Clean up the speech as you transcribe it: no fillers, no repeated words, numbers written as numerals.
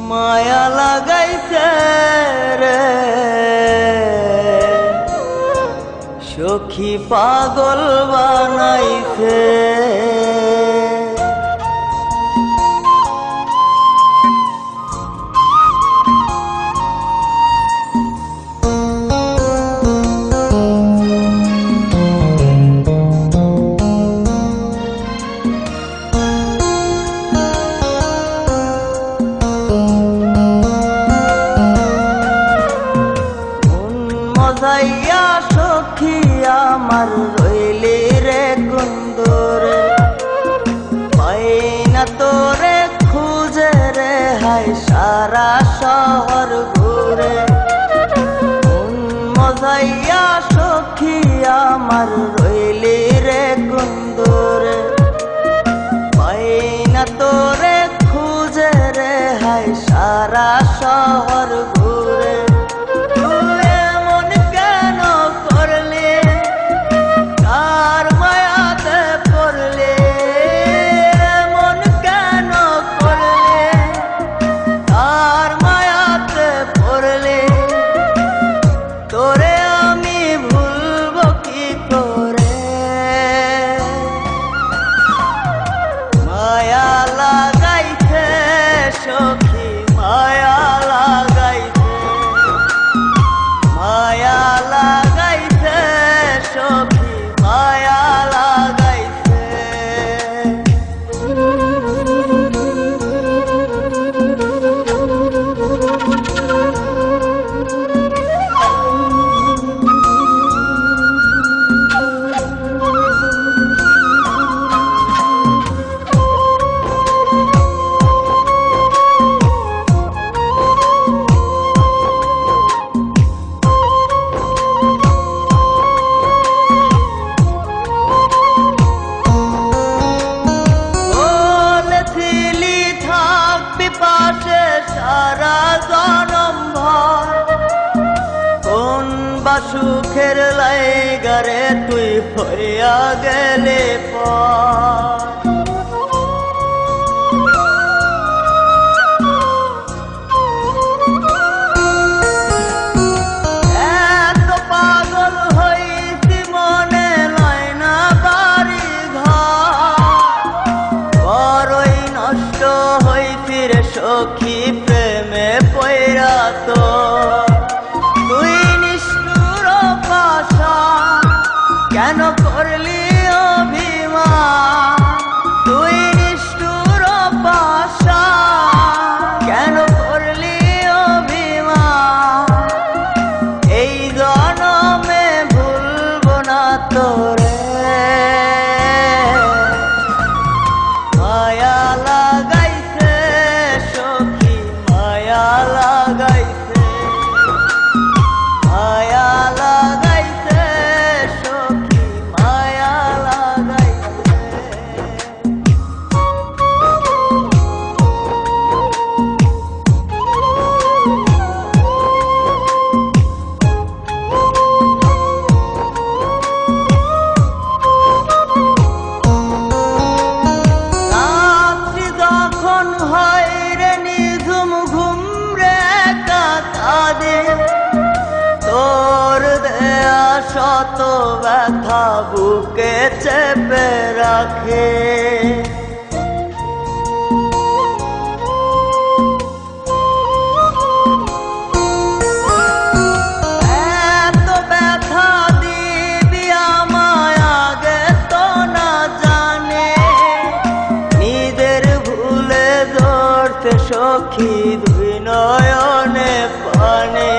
মায়া লাগাইছে রে সখী পাগল বানাইছে। মজাইয়া সখী আমার রইলি রে কুন্দরে, পাই না তোরে খুঁজে রে হাই সারা শহর ঘুরে। মজাইয়া সখী আমার রইলি রে কুন্দরে, পাই না তোরে খুঁজে রে হাই সারা শহর ঘুরে। সখী মায়া লাগাইছে, মায়া লাগাইছে সখী মায়া লাগাইছে। সারা জনম ভর কোন বা সুখের লাইগারে তুই হইয়া গেলে পর। এত পাগল হইছি মনে লয় না বাড়ি ঘর, বড়ই নষ্ট হইছি রে সখী প্রেমে পয়রা। তো তুই নিষ্ঠুর পাষাণ কেন করলি অভিমান, তুই নিষ্ঠুর পাষাণ কেন করলি অভিমান। এই জনমে ভুলব না তোরে, মায়া লাগাইছে সখী মায়া লাগাইছে, মায়া লাগাইছে সখী মায়া লাগাইছে। রাত্রি যখন হয় রে নিঝুম ঘুম রে কাঁদে, তোর দেয়া শত ব্যথা বুকে চেপে রাখে। এত ব্যথা দিবি আমায় আগে তো না জানে, নিজের ভুলে ধরতে সখী দুই নয়নে পানে।